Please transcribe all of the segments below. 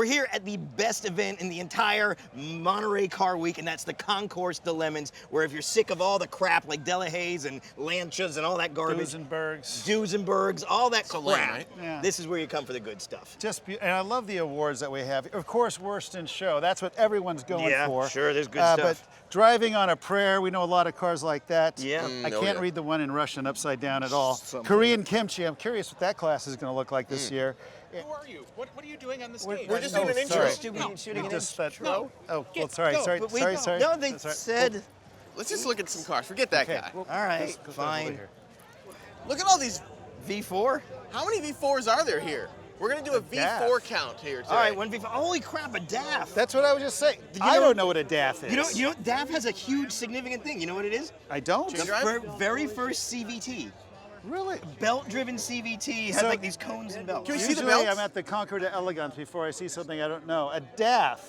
We're here at the best event in the entire Monterey Car Week, and that's the Concours de Lemons, where if you're sick of all the crap like Delahaye's and Lancias and all that garbage, Duesenbergs, all that crap, lame, right? Yeah. this is where you come for the good stuff. And I love the awards that we have. Of course, worst in show. That's what everyone's going for. Yeah, sure, there's good stuff. But driving on a prayer, we know a lot of cars like that. Yeah. I can't read the one in Russian upside down at all. Korean kimchi. I'm curious what that class is going to look like this year. Who are you? What are you doing on the stage? We're just doing an intro. Shooting an Just intro. Oh, well, sorry. No, they said. Let's just look at some cars. Forget that guy. All right, fine. Look at all these. V4. How many V4s are there here? We're going to do a V4 count here today. All right, one V4. Holy crap, a DAF. That's what I was just saying. I don't know what a DAF is. You know, DAF has a huge significant thing. You know what it is? I don't. The very first CVT. Really? Belt-driven CVT has like these cones and belts. Can we see the Usually belts? I'm at the Concours de Elegance before I see something I don't know. A DAF.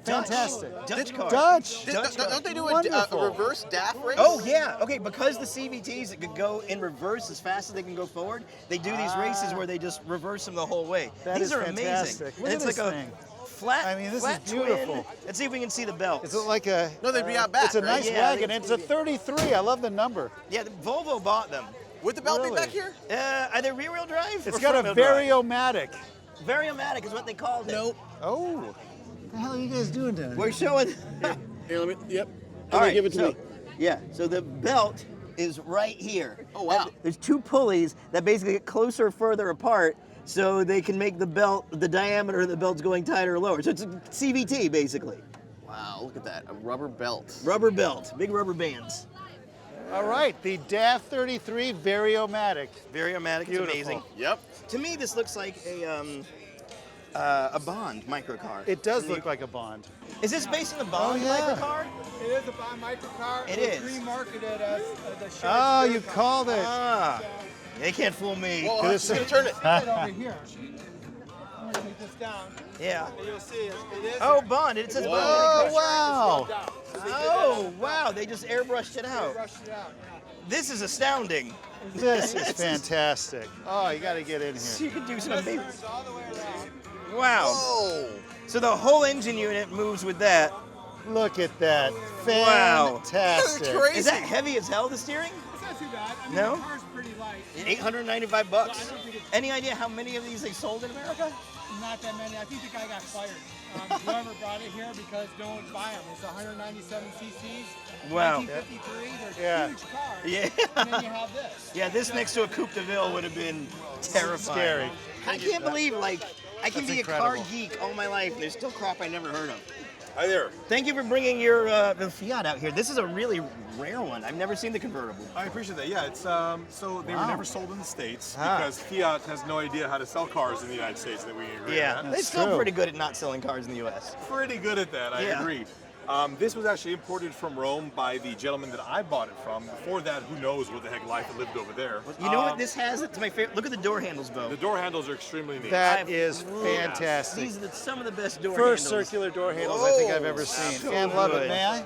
Fantastic. Dutch car. Dutch. Don't they do a Wonderful. reverse DAF race? Oh, yeah. Okay, because the CVTs that could go in reverse as fast as they can go forward, they do these races where they just reverse them the whole way. These are fantastic. amazing. Look And at it's this like thing. a flat, I mean, this flat is beautiful. twin. Let's see if we can see the belts. Is it like a... No, they'd be out back, It's a right? nice Yeah, wagon. It's a 33. I love the number. Yeah, Volvo bought them. Would the belt be Really? back here? Are they rear-wheel drive? It's or got a front-wheel drive? Variomatic. Variomatic is what they called it. Nope. Oh. What the hell are you guys doing down We're showing. Here, let me. Yep. All right, give it to me. Yeah, so the belt is right here. Oh, wow. And there's two pulleys that basically get closer or further apart so they can make the belt, the diameter of the belt's going tighter or lower. So it's a CVT, basically. Wow, look at that. A rubber belt. Rubber belt, big rubber bands. All right, the DAF 33 Variomatic. Variomatic, it's Beautiful. amazing. Yep. To me, this looks like a Bond microcar. It does look like a Bond. Is this based on the Bond yeah. microcar? It is a Bond microcar. It was is. remarketed as the short Oh, spirit you car. called it. Ah, they can't fool me. Well, I'm just going to turn it. Right over here. I'm gonna take this down, Yeah. and you'll see it is. Oh, Bond, it says Oh, Bond. wow. Oh, wow, they just airbrushed it out. Brushed it out. Yeah. This is astounding. This is fantastic. Oh, you got to get in So here. you can do some amazing. Turns all the way around. Wow. Oh. So the whole engine unit moves with that. Look at that. Wow. Fantastic. That's crazy. Is that heavy as hell, the steering? It's not too bad. I mean, No? the car's pretty light. $895. Any idea how many of these they sold in America? Not that many. I think the guy got fired. Whoever brought it here because no one's buying them. It's 197 cc's. Wow. 1953. They're Yeah. huge cars. Yeah. And then you have this. Yeah, this next to a Coupe de Ville would have been terrifying. Scary. I can't believe, like, I can That's be a car incredible. geek all my life, and there's still crap I never heard of. Hi there. Thank you for bringing your the Fiat out here. This is a really rare one. I've never seen the convertible. I appreciate that. Yeah, it's so they were never sold in the States because Ah. Fiat has no idea how to sell cars in the United States. That we agree. Yeah, on that. they're still true. pretty good at not selling cars in the U.S. Pretty good at that. I Yeah. agree. This was actually imported from Rome by the gentleman that I bought it from. Before that, who knows what the heck life had lived over there. You know what this has? It's my favorite. Look at the door handles, Beau. The door handles are extremely neat. That is fantastic. These are some of the best door First handles. circular door handles I think I've ever seen. so And love good. it. May I?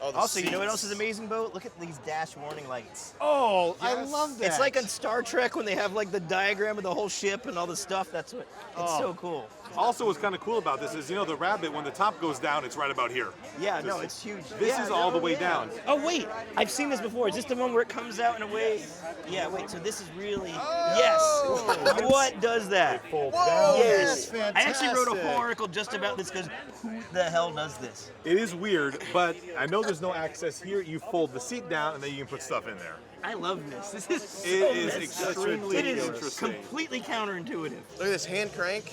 Oh, the Also, you know what seats. else is amazing, Beau? Look at these dash warning lights. Oh, I love that. It's like on Star Trek when they have like the diagram of the whole ship and all the stuff. That's what. It's so cool. Also, what's kind of cool about this is, you know, the Rabbit, when the top goes down, it's right about here. Yeah, no, it's huge. This Yeah, is all the way yeah. down. Oh wait, I've seen this before. Is this the one where it comes out in a way? Yeah, wait. So this is really yes. What does that? Folds Whoa. down. Yes. That's I actually wrote a fantastic. whole article just about this because who the hell does this? It is weird, but I know there's no access here. You fold the seat down, and then you can put stuff in there. I love this. This is so It is messed up. extremely It is interesting. completely counterintuitive. Look at this hand crank.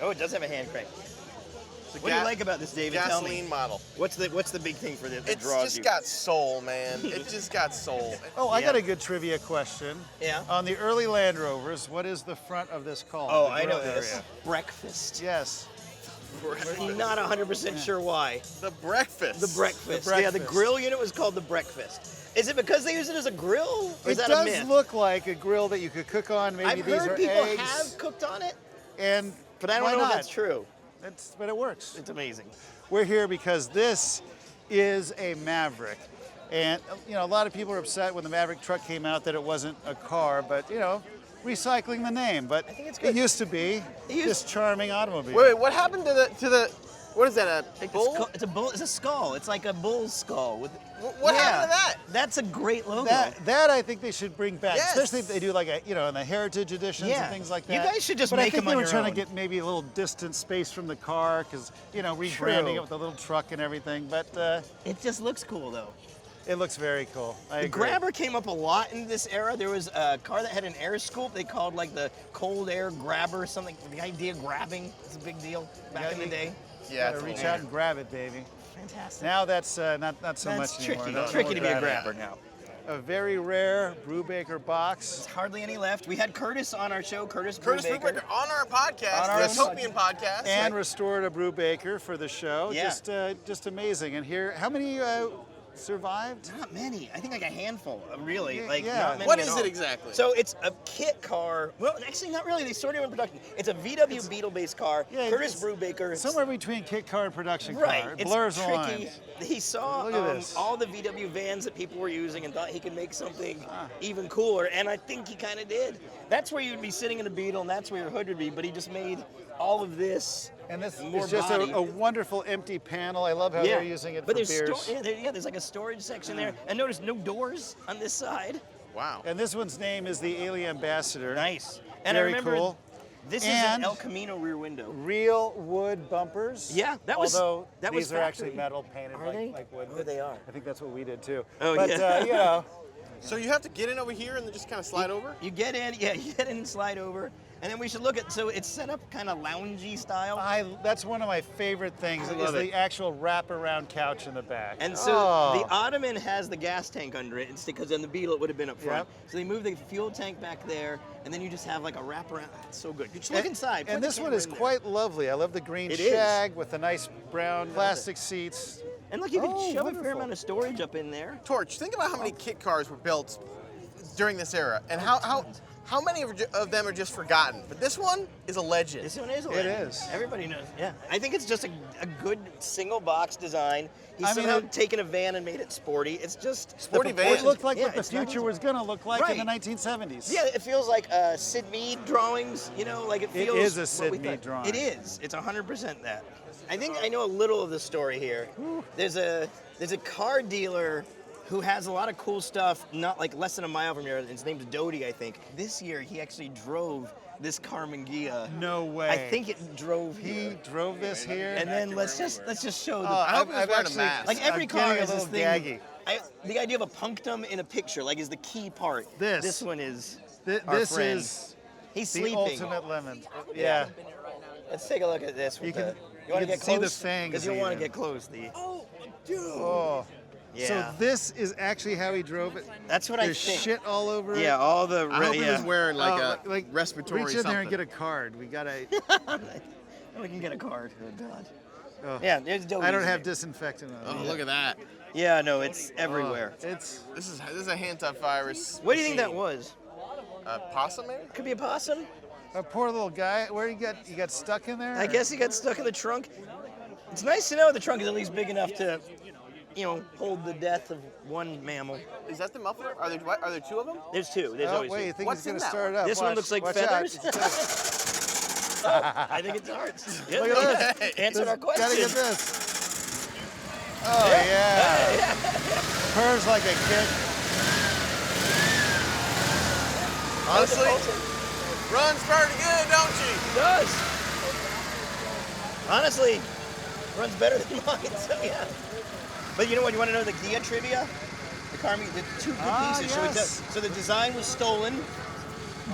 Oh, it does have a hand crank. It's a What do you like about this, David? Tell me. gasoline model. What's the big thing for this that It's draws just you? got soul, man. It just got soul. Oh, I Yeah. got a good trivia question. Yeah. On the early Land Rovers, what is the front of this called? Oh, The I know grill this. area. Breakfast. Yes. Not 100% sure why. The breakfast. The breakfast. The Yeah, the breakfast. grill unit was called the breakfast. Is it because they use it as a grill? Or is It that a does myth? look like a grill that you could cook on. Maybe I've these heard are people eggs. have cooked on it, And but I why don't know not? if that's true. But it works. It's amazing. We're here because this is a Maverick. And, you know, a lot of people are upset when the Maverick truck came out that it wasn't a car, but, you know, recycling the name, but I think it's it good. used to be this charming automobile. Wait, what happened to the? What is that? A bull? It's a bull. It's a skull. It's like a bull's skull. What happened to that? That's a great logo. That I think they should bring back, Yes. especially if they do like a in the heritage editions and things like that. You guys should just but make I think them they on were your trying own. to get maybe a little distant space from the car because rebranding it with a little truck and everything. But It just looks cool though. it looks very cool. I The agree. Grabber came up a lot in this era. There was a car that had an air scoop. They called like the cold air grabber or something. The idea of grabbing is a big deal back in the day. Yeah, Gotta reach out and grab it, baby. Fantastic. Now that's not so That's much tricky. anymore. No, Tricky no to be a grabbing. grabber now. A very rare Brewbaker box. There's hardly any left. We had Curtis on our show, Curtis Brewbaker on our podcast, On our the Autopian podcast. And restored a Brewbaker for the show. Yeah. Just amazing. And here, how many survived? Not many. I think like a handful, really. Yeah, Like yeah. not many What at is all. it exactly? So it's a kit car. Well, actually, not really. They sorted it in production. It's a VW Beetle-based car. Yeah, Curtis it's Brewbaker. Somewhere between kit car and production Right. car. It It's blurs the tricky. lines. He saw Look at this. all the VW vans that people were using and thought he could make something even cooler. And I think he kind of did. That's where you'd be sitting in a Beetle, and that's where your hood would be. But he just made all of this. And this more is just body. a wonderful empty panel. I love how they're using it but for there's beers. there's like a storage section there. And notice no doors on this side. Wow. And this one's name is the Alien Ambassador. Nice. And Very I remember cool. this is And- an El Camino rear window. Real wood bumpers. Yeah, that was- Although that was these are actually factory. metal painted Are they? like wood. Oh, they are. I think that's what we did too. Oh, but, yeah. So you have to get in over here and then just kind of slide over? You get in, you get in and slide over. And then we should look at, so it's set up kind of loungy style. That's one of my favorite things I is love the it. actual wraparound couch in the back. And so Oh. the Ottoman has the gas tank under it, because on the Beetle it would have been up front. Yep. So they moved the fuel tank back there, and then you just have like a wraparound. It's so good. You just look inside. Put And the this one camera is in there. quite lovely. I love the green It is. shag with the nice brown plastic seats. And look, you can Oh, shove a fair wonderful. amount of storage up in there. Torch, think about how many kit cars were built during this era and how many of them are just forgotten. But this one is a legend. This one is a It legend. is. Everybody knows. Yeah. I think it's just a good single box design. He's I mean, somehow it- taken a van and made it sporty. It's just Sporty the van. It proportions- looked like yeah, what the it's not future easy. was going to look like in the Right. 1970s. Yeah, it feels like Sid Mead drawings, like it It feels. is a what Sid we Mead thought. drawing. It is. It's 100% that. I think I know a little of the story here. There's a car dealer who has a lot of cool stuff, not like less than a mile from here. His name's Doty, I think. This year he actually drove this Karmann Ghia. No way. I think it drove He here. drove this here. And then let's just show the. I hope he was I've wearing a actually- mask. like every I'm car getting is a this little thing. gaggy. The idea of a punctum in a picture, like, is the key part. This. This one is. Th- our this friend. is He's the sleeping. ultimate lemon. Yeah. Yeah. Let's take a look at this. You With can- the, you want to can get see the close? fangs Because you'll want to even. get close. The. Oh. Yeah. So this is actually how he drove it. That's what I There's think. shit all over it. Yeah, all the. I hope he was wearing like Oh, a respiratory Reach in something. there and get a card. We gotta. We can get a card. Oh God. Oh. Yeah, there's Doty's I don't in have there. disinfectant on. Oh, it. look at that. Yeah, no, it's everywhere. It's This is a hantavirus. What do you think that machine. was? Possum maybe? Could be a possum. a poor little guy. Where you got stuck in there? I guess he got stuck in the trunk. It's nice to know the trunk is at least big enough to, hold the death of one mammal. Is that the muffler? Are there two of them? There's two. There's Oh always wait, two. you think What's he's gonna in that start one? up? This one Watch- looks like watch feathers. out. I think it's ours. Yeah, Look at this. Answered our question. Gotta get this. Oh yeah. Purrs like a kid. Honestly, runs pretty good, don't she? It does. Honestly, runs better than mine, so yeah. But you know what? You want to know the Ghia trivia? The two good pieces. Yes. So the design was stolen,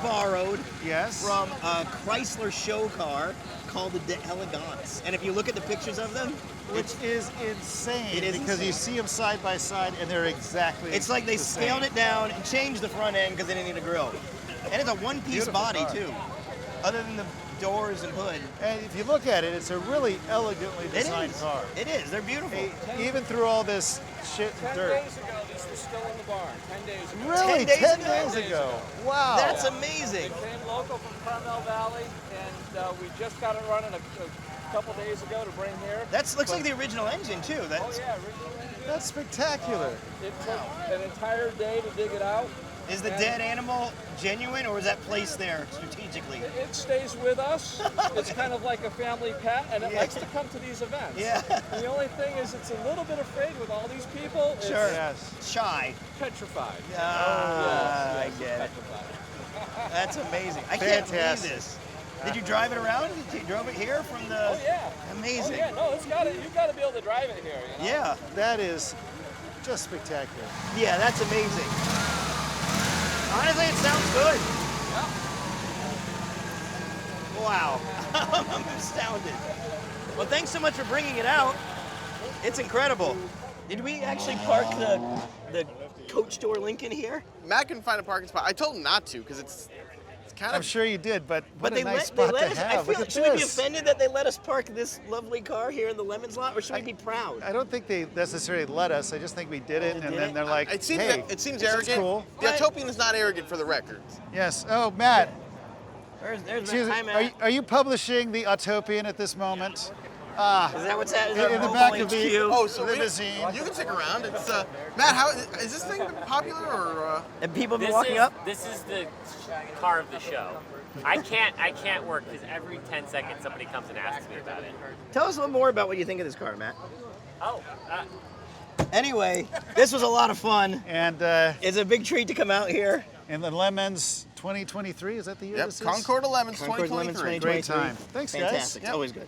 borrowed Yes. from a Chrysler show car called the De Elegance. And if you look at the pictures of them, Which is insane. It is because you insane. see them side by side and they're exactly. it's like they the scaled same. it down and changed the front end because they didn't need a grill. And it's a one-piece Beautiful body car. too, other than the doors and hood. And if you look at it, it's a really elegantly It designed is. car. It is. They're beautiful. Even through all this shit and 10 dirt. days ago, this was still in the barn. 10 days ago. Really? 10 days 10 ago? days ago. Wow. That's amazing. It came local from Carmel Valley, and we just got it running a couple days ago to bring here. That looks like the original engine too. Oh That's yeah, original engine. That's spectacular. It took an entire day to dig it out. Is the dead animal genuine, or is that placed there strategically? It stays with us. It's kind of like a family pet, and it likes to come to these events. Yeah. And the only thing is it's a little bit afraid with all these people. It's Sure. Yes. Shy. petrified. I Yes, get it. petrified. That's amazing. I can't believe Fantastic. this. Did you drive it around? You drove it here from the... Oh yeah. Amazing. Oh yeah. No, it's got to. You've got to be able to drive it here. You know? Yeah. That is just spectacular. Yeah, that's amazing. Honestly, it sounds good. Yeah. Wow. I'm astounded. Well, thanks so much for bringing it out. It's incredible. Did we actually park the coach door Lincoln here? Matt couldn't find a parking spot. I told him not to because it's kind I'm of. sure you did, but what a they nice let spot to us. have. I Look feel, at should we be this. offended that they let us park this lovely car here in the Lemons lot, or should we be proud? I don't think they necessarily let us. I just think we did it, did and it? then they're like, It seems, hey, it seems this is arrogant. cool. The Right. Autopian is not arrogant for the record. Yes. Oh, Matt. There's Excuse hi, me. Matt. Are you publishing the Autopian at this moment? Is that what's that? Is that In the Mobile back of the HQ? Oh, so limousine. you can stick around. It's Matt. How is this thing popular or? And people been This walking is, up? This is the car of the show. I can't work because every 10 seconds somebody comes and asks me about it. Tell us a little more about what you think of this car, Matt. Oh, Anyway, this was a lot of fun. And It's a big treat to come out here. in the Lemons 2023, is that the year Yep. this is? Concord Lemons Concours Lemons 2023. 2023. Great time. Thanks, guys. Fantastic. It's always good.